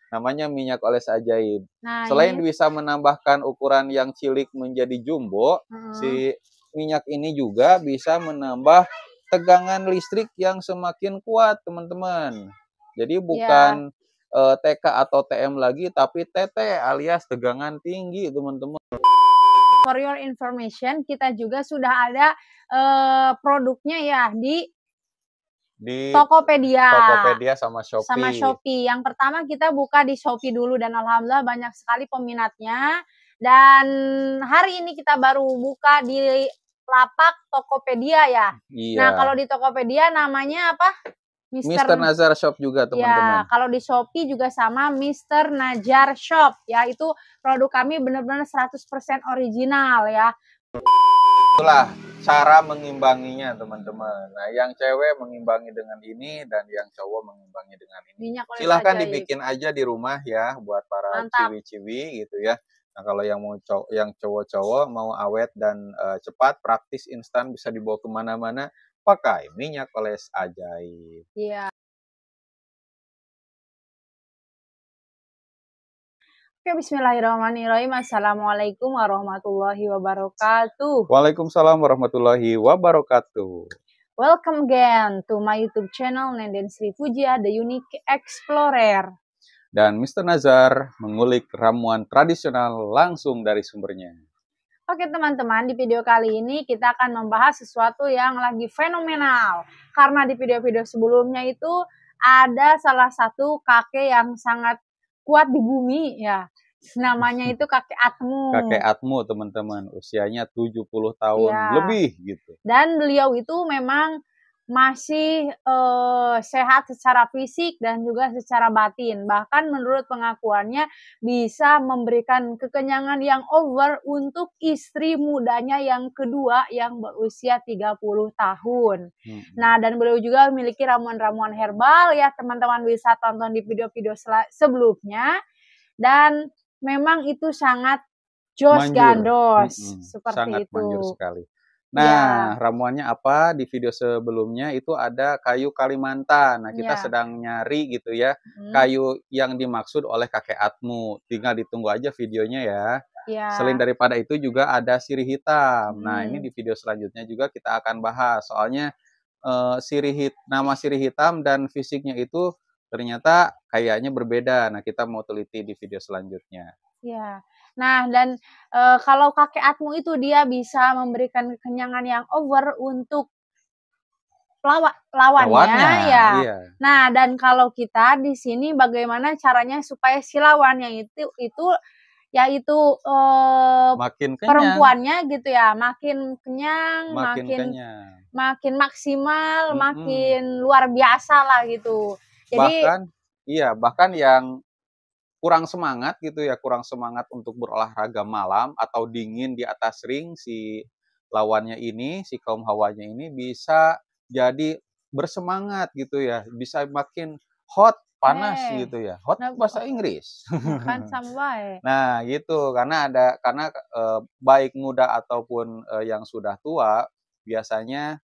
Namanya minyak oles ajaib. Nah, Selain ini bisa menambahkan ukuran yang cilik menjadi jumbo, si minyak ini juga bisa menambah tegangan listrik yang semakin kuat, teman-teman. Jadi ya, bukan TK atau TM lagi, tapi TT alias tegangan tinggi, teman-teman. for your information, kita juga sudah ada produknya ya di Tokopedia. Tokopedia sama Shopee. Yang pertama kita buka di Shopee dulu dan alhamdulillah banyak sekali peminatnya. Dan hari ini kita baru buka di lapak Tokopedia ya. Iya. Nah, kalau di Tokopedia namanya apa? Mr. Nazar Shop juga, teman-teman. Ya, kalau di Shopee juga sama Mr. Nazar Shop ya. Itu produk kami benar-benar 100% original ya. Itulah cara mengimbanginya, teman-teman. Nah, yang cewek mengimbangi dengan ini dan yang cowok mengimbangi dengan ini. Silahkan dibikin aja di rumah ya buat para ciwi-ciwi gitu ya. Nah, kalau yang mau yang cowok-cowok mau awet dan cepat, praktis, instan, bisa dibawa kemana-mana, pakai minyak oles ajaib. Iya. Oke, bismillahirrahmanirrahim. Assalamualaikum warahmatullahi wabarakatuh. Waalaikumsalam warahmatullahi wabarakatuh. Welcome again to my YouTube channel Nenden Sri Fujia, The Unique Explorer. Dan Mr. Nazar mengulik ramuan tradisional langsung dari sumbernya. Oke teman-teman, di video kali ini kita akan membahas sesuatu yang lagi fenomenal. Karena di video-video sebelumnya itu ada salah satu kakek yang sangat kuat di bumi ya. Namanya itu kakek Atmu. Kakek Atmu, teman-teman, usianya 70 tahun lebih gitu. Dan beliau itu memang masih sehat secara fisik dan juga secara batin. Bahkan menurut pengakuannya bisa memberikan kekenyangan yang over untuk istri mudanya yang kedua yang berusia 30 tahun. Nah, dan beliau juga memiliki ramuan-ramuan herbal ya, teman-teman bisa tonton di video-video sebelumnya. Dan memang itu sangat jos gandos, seperti sangat itu. manjur sekali. Nah, ramuannya apa? Di video sebelumnya itu ada kayu Kalimantan. Nah, kita sedang nyari gitu ya, kayu yang dimaksud oleh kakek Atmu. Tinggal ditunggu aja videonya ya. Selain daripada itu juga ada sirih hitam. Nah, ini di video selanjutnya juga kita akan bahas. Soalnya nama sirih hitam dan fisiknya itu ternyata kayaknya berbeda. Nah, kita mau teliti di video selanjutnya. Ya. Nah, dan kalau kakek Atmu itu dia bisa memberikan kekenyangan yang over untuk lawannya ya. Iya. Nah, dan kalau kita di sini bagaimana caranya supaya si lawannya itu yaitu makin kenyang. Perempuannya gitu ya, makin kenyang, makin maksimal, makin luar biasa lah gitu. Jadi bahkan yang kurang semangat gitu ya, kurang semangat untuk berolahraga malam atau dingin di atas ring, si lawannya ini, si kaum hawanya ini bisa jadi bersemangat gitu ya, bisa makin hot, panas gitu ya. Hot bahasa Inggris. Nah, gitu karena baik muda ataupun yang sudah tua biasanya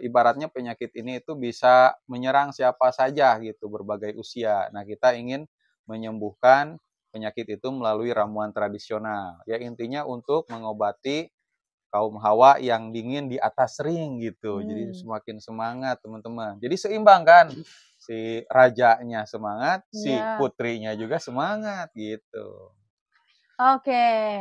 ibaratnya penyakit ini itu bisa menyerang siapa saja gitu, berbagai usia. Nah, kita ingin menyembuhkan penyakit itu melalui ramuan tradisional. Ya, intinya untuk mengobati kaum hawa yang dingin di atas ring gitu. Jadi semakin semangat, teman-teman. Jadi seimbang kan? Si rajanya semangat, si putrinya juga semangat gitu. Oke.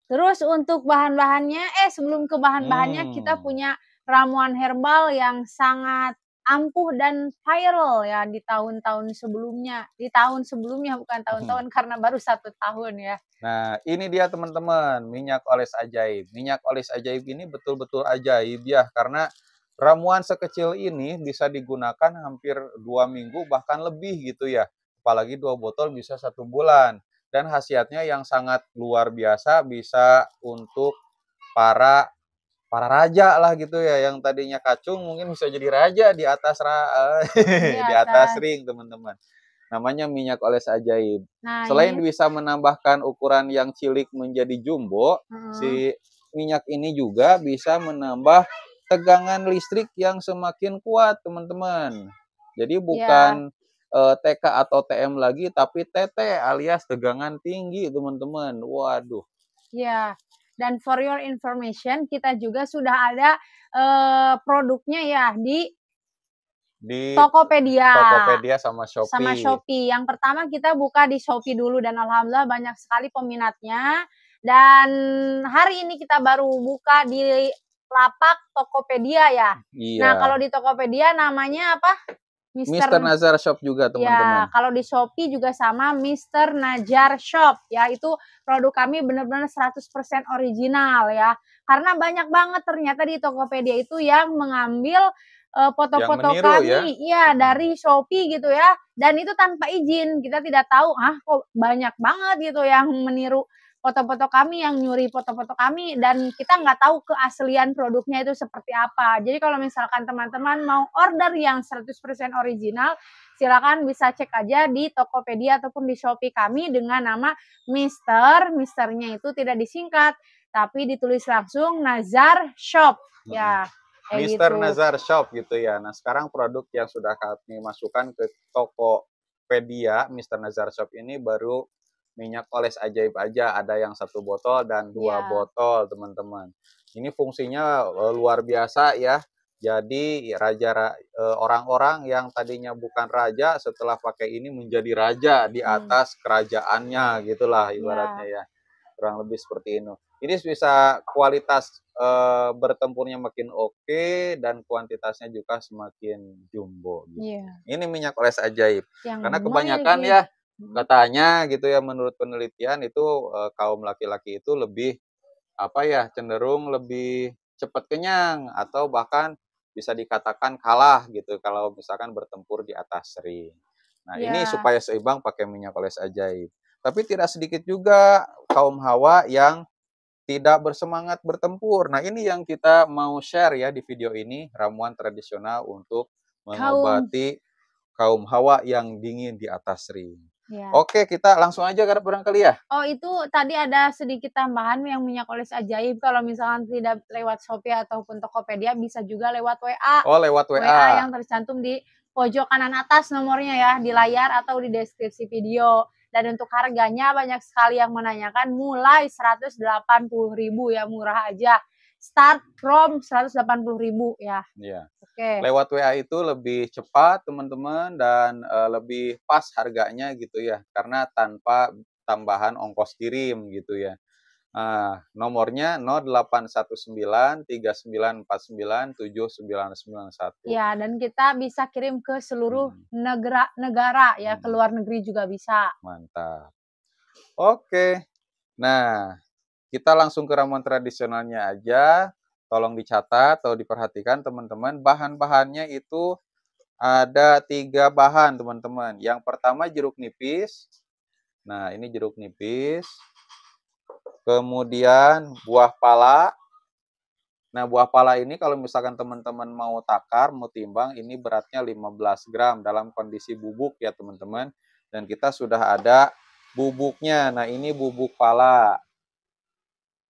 Terus untuk bahan-bahannya, sebelum ke bahan-bahannya kita punya ramuan herbal yang sangat ampuh dan viral ya di tahun-tahun sebelumnya. Di tahun sebelumnya, bukan tahun-tahun karena baru 1 tahun ya. Nah, ini dia teman-teman, minyak oles ajaib. Minyak oles ajaib ini betul-betul ajaib ya, karena ramuan sekecil ini bisa digunakan hampir 2 minggu bahkan lebih gitu ya. Apalagi 2 botol bisa 1 bulan. Dan khasiatnya yang sangat luar biasa, bisa untuk para raja lah gitu ya, yang tadinya kacung mungkin bisa jadi raja di atas di atas ring, teman-teman. Namanya minyak oles ajaib. Nah, selain bisa menambahkan ukuran yang cilik menjadi jumbo, si minyak ini juga bisa menambah tegangan listrik yang semakin kuat, teman-teman. Jadi bukan TK atau TM lagi, tapi TT alias tegangan tinggi, teman-teman. Waduh. Ya, dan for your information, kita juga sudah ada produknya ya di Tokopedia. Tokopedia sama Shopee. Sama Shopee. Yang pertama kita buka di Shopee dulu dan alhamdulillah banyak sekali peminatnya. Dan hari ini kita baru buka di lapak Tokopedia ya. Iya. Nah, kalau di Tokopedia namanya apa? Mr. Nazar Shop juga, teman-teman. Ya, kalau di Shopee juga sama Mr. Nazar Shop ya. Itu produk kami benar-benar 100% original ya. Karena banyak banget ternyata di Tokopedia itu yang mengambil foto-foto kami ya dari Shopee gitu ya. Dan itu tanpa izin. Kita tidak tahu, kok banyak banget gitu yang meniru foto-foto kami, yang nyuri foto-foto kami, dan kita nggak tahu keaslian produknya itu seperti apa. Jadi kalau misalkan teman-teman mau order yang 100% original, silakan bisa cek aja di Tokopedia ataupun di Shopee kami dengan nama Mister. Misternya itu tidak disingkat, tapi ditulis langsung Nazar Shop. Ya, Mister gitu. Nazar Shop gitu ya. Nah, sekarang produk yang sudah kami masukkan ke Tokopedia, Mister Nazar Shop ini baru minyak oles ajaib aja, ada yang 1 botol dan 2 botol, teman-teman. Ini fungsinya luar biasa ya. Jadi orang-orang yang tadinya bukan raja setelah pakai ini menjadi raja di atas kerajaannya, gitulah ibaratnya ya. Kurang lebih seperti ini. Ini bisa kualitas bertempurnya makin oke dan kuantitasnya juga semakin jumbo. Gitu. Ini minyak oles ajaib. Karena kebanyakan ya katanya gitu ya, menurut penelitian itu kaum laki-laki itu lebih cenderung lebih cepat kenyang atau bahkan bisa dikatakan kalah gitu kalau misalkan bertempur di atas ring. Nah, ini supaya seimbang pakai minyak oles ajaib. Tapi tidak sedikit juga kaum hawa yang tidak bersemangat bertempur. Nah, ini yang kita mau share ya di video ini, ramuan tradisional untuk mengobati kaum hawa yang dingin di atas ring. Oke, kita langsung aja barangkali ya. Oh, itu tadi ada sedikit tambahan yang minyak oles ajaib. Kalau misalkan tidak lewat Shopee ataupun Tokopedia, bisa juga lewat WA. Oh, lewat WA. WA yang tercantum di pojok kanan atas nomornya ya, di layar atau di deskripsi video. Dan untuk harganya banyak sekali yang menanyakan, mulai 180.000 ya, murah aja. Start from 180.000 ya. Iya. Lewat WA itu lebih cepat, teman-teman, dan lebih pas harganya gitu ya, karena tanpa tambahan ongkos kirim gitu ya. Nomornya 081939497991. Ya, dan kita bisa kirim ke seluruh negara ya, ke luar negeri juga bisa. Mantap. Oke. Nah, kita langsung ke ramuan tradisionalnya aja. Tolong dicatat atau diperhatikan teman-teman. Bahan-bahannya itu ada 3 bahan teman-teman. Yang pertama jeruk nipis. Nah, ini jeruk nipis. Kemudian buah pala. Nah, buah pala ini kalau misalkan teman-teman mau takar, mau timbang, ini beratnya 15 gram dalam kondisi bubuk ya teman-teman. Dan kita sudah ada bubuknya. Nah, ini bubuk pala.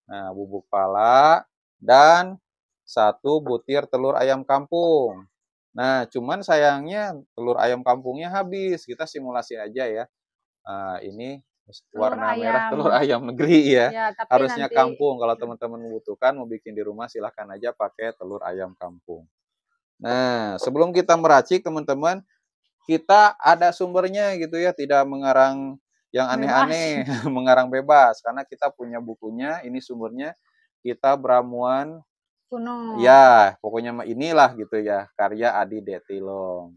Nah, bubuk pala dan 1 butir telur ayam kampung. Nah, cuman sayangnya telur ayam kampungnya habis. Kita simulasi aja ya. Ini warna merah telur ayam negeri ya. Harusnya kampung. Kalau teman-teman membutuhkan mau bikin di rumah, silahkan aja pakai telur ayam kampung. Nah, sebelum kita meracik teman-teman, kita ada sumbernya gitu ya, tidak mengarang yang aneh-aneh, mengarang bebas, karena kita punya bukunya, ini sumbernya, kita beramuan kuno. Ya, pokoknya inilah gitu ya, karya Adi Detilong.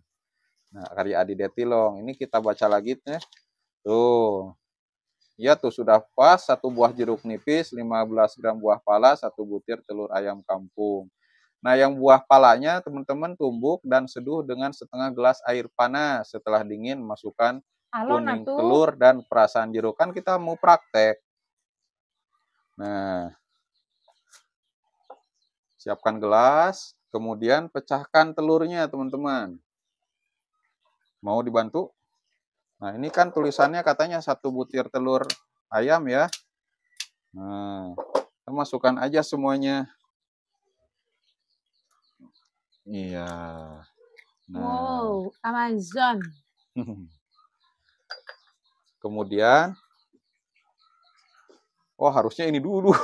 Nah, karya Adi Detilong, ini kita baca lagi nih. Tuh. Ya tuh sudah pas, 1 buah jeruk nipis, 15 gram buah pala, 1 butir telur ayam kampung. Nah, yang buah palanya teman-teman tumbuk dan seduh dengan setengah gelas air panas. Setelah dingin, masukkan kuning telur dan perasan jeruk. Kan kita mau praktek. Nah, siapkan gelas, kemudian pecahkan telurnya teman-teman. Mau dibantu? Nah, ini kan tulisannya katanya 1 butir telur ayam ya. Nah, kita masukkan aja semuanya. Iya. Nah. Wow, Amazon. Kemudian, oh harusnya ini dulu.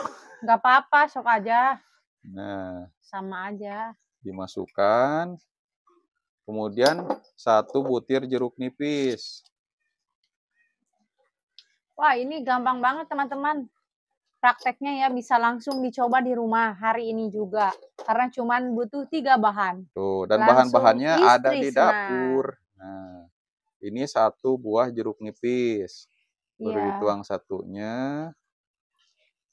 Nggak apa-apa, sok aja. Nah, Sama aja. dimasukkan. Kemudian 1 butir jeruk nipis. Wah, ini gampang banget teman-teman. Prakteknya ya bisa langsung dicoba di rumah hari ini juga. Karena cuman butuh 3 bahan. Tuh, dan Langsung bahan-bahannya ada di istri senang. dapur. Nah, ini 1 buah jeruk nipis. Baru Iya. dituang satunya.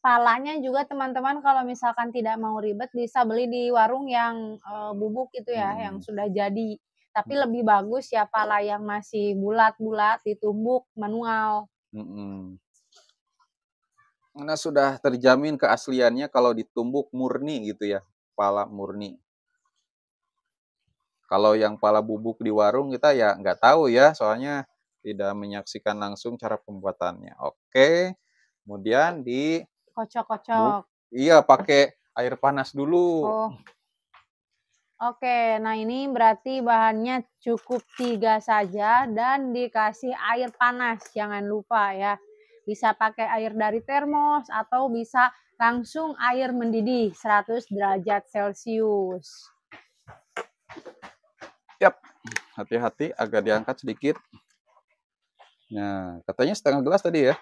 Palanya juga teman-teman kalau misalkan tidak mau ribet bisa beli di warung yang bubuk itu ya, yang sudah jadi. Tapi lebih bagus ya pala yang masih bulat-bulat ditumbuk manual. Karena sudah terjamin keasliannya kalau ditumbuk murni gitu ya, pala murni. Kalau yang pala bubuk di warung kita ya nggak tahu ya, soalnya tidak menyaksikan langsung cara pembuatannya. Oke, kemudian Kocok-kocok. iya pakai air panas dulu. Oh, oke. Nah ini berarti bahannya cukup 3 saja dan dikasih air panas. Jangan lupa ya. Bisa pakai air dari termos atau bisa langsung air mendidih 100 derajat Celcius. Yap, hati-hati agak diangkat sedikit. Nah, katanya setengah gelas tadi ya.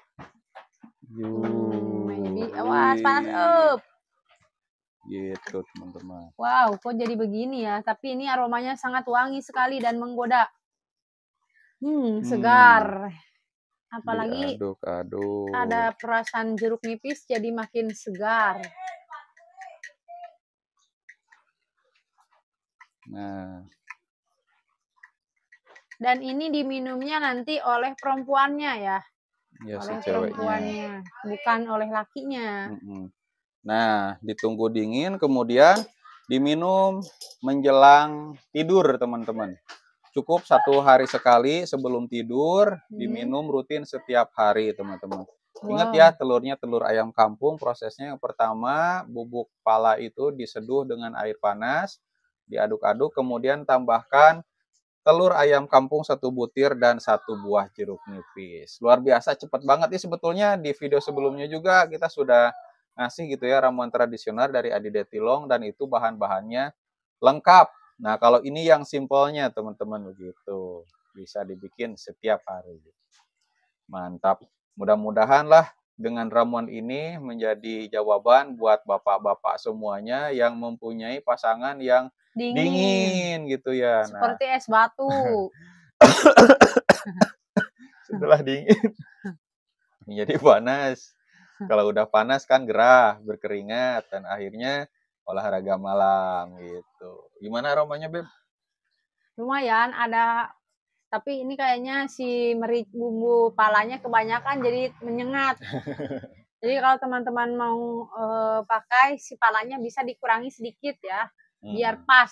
Maybe. Wah, panas up. Gitu teman-teman. Wow, kok jadi begini ya? Tapi ini aromanya sangat wangi sekali dan menggoda. Segar. Apalagi Diaduk-aduk. ada perasan jeruk nipis jadi makin segar. Nah. Dan ini diminumnya nanti oleh perempuannya ya. Ya, oleh si ceweknya. perempuannya, bukan oleh lakinya. Nah, ditunggu dingin, kemudian diminum menjelang tidur, teman-teman. Cukup 1 hari sekali sebelum tidur, diminum rutin setiap hari, teman-teman. Ingat ya, telurnya telur ayam kampung. Prosesnya yang pertama, bubuk pala itu diseduh dengan air panas, diaduk-aduk, kemudian tambahkan telur ayam kampung 1 butir dan 1 buah jeruk nipis. Luar biasa, cepat banget nih sebetulnya. Di video sebelumnya juga kita sudah ngasih gitu ya ramuan tradisional dari Adi Detilong dan itu bahan-bahannya lengkap. Nah, kalau ini yang simpelnya teman-teman begitu. Bisa dibikin setiap hari. Mantap. Mudah-mudahan lah dengan ramuan ini menjadi jawaban buat bapak-bapak semuanya yang mempunyai pasangan yang dingin gitu ya. Seperti es batu. Setelah dingin menjadi panas. Kalau udah panas kan gerah, berkeringat, dan akhirnya olahraga malam gitu. Gimana aromanya, Beb? Lumayan ada, tapi ini kayaknya si bumbu palanya kebanyakan jadi menyengat. Jadi kalau teman-teman mau pakai si palanya bisa dikurangi sedikit ya, biar pas.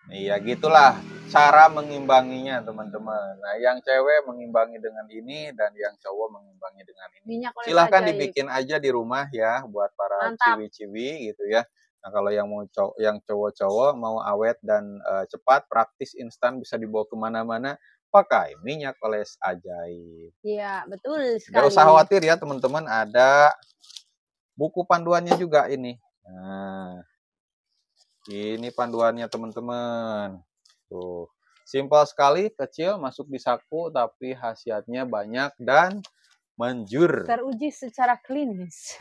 Iya, gitulah cara mengimbanginya, teman-teman. Nah, yang cewek mengimbangi dengan ini dan yang cowok mengimbangi dengan ini. Silahkan dibikin aja di rumah ya buat para ciwi-ciwi gitu ya. Nah, kalau yang cowok-cowok mau awet dan cepat, praktis, instan, bisa dibawa kemana-mana, pakai minyak oles ajaib. Iya, betul sekali. Gak usah khawatir ya teman-teman, ada buku panduannya juga ini. Nah, ini panduannya teman-teman. Tuh, simpel sekali, kecil, masuk di saku, tapi khasiatnya banyak dan manjur. Teruji secara klinis.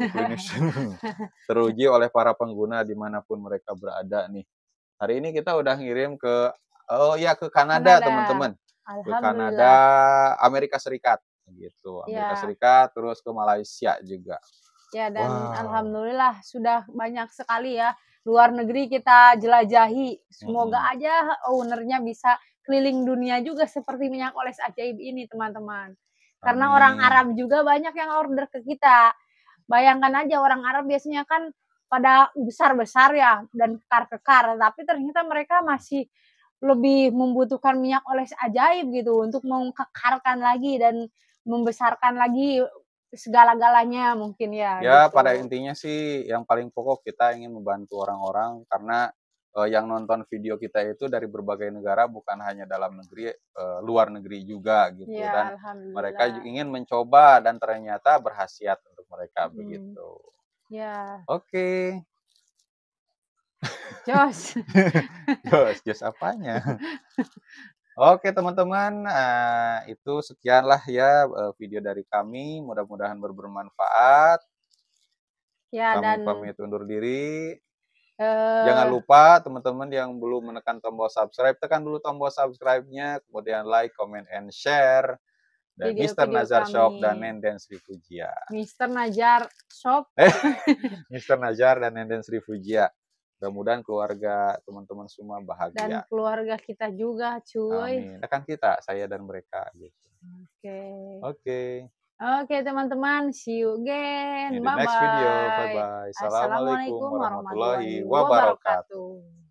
Teruji oleh para pengguna dimanapun mereka berada nih. Hari ini kita udah ngirim ke Kanada, teman-teman. Ke Kanada, Amerika Serikat, gitu. Amerika Serikat, terus ke Malaysia juga. Ya, dan alhamdulillah sudah banyak sekali ya luar negeri kita jelajahi. Semoga aja ownernya bisa keliling dunia juga seperti minyak oles ajaib ini, teman-teman. Karena orang Arab juga banyak yang order ke kita. Bayangkan aja orang Arab biasanya kan pada besar-besar ya dan kekar-kekar, tapi ternyata mereka masih lebih membutuhkan minyak oles ajaib gitu untuk mengkekarkan lagi dan membesarkan lagi segala-galanya mungkin ya. Ya, gitu. pada intinya sih yang paling pokok kita ingin membantu orang-orang karena yang nonton video kita itu dari berbagai negara, bukan hanya dalam negeri, luar negeri juga gitu. Iya, Dan mereka alhamdulillah. ingin mencoba dan ternyata berkhasiat untuk mereka Mhm. begitu. Iya, Oke. jos. Jos apanya? Oke teman-teman, itu sekianlah ya, video dari kami, mudah-mudahan bermanfaat. Ya Kami dan, pamit undur diri. Jangan eee, lupa teman-teman yang belum menekan tombol subscribe, tekan dulu tombol subscribe-nya, kemudian like, comment, and share. Dan Mister video-video Nazar kami. Shop dan Nenden Sri Fujia. Mister Najar Shop Eh, Mister Nazar dan Nenden Sri Fujia. Mudah-mudahan keluarga teman-teman semua dan bahagia. keluarga kita juga, cuy. Amin. Rekan kita, saya dan mereka gitu. Oke. Oke. Oke teman-teman, see you In again. the next video. Bye-bye. Bye-bye. Assalamualaikum Assalamualaikum warahmatullahi warahmatullahi wabarakatuh. wabarakatuh.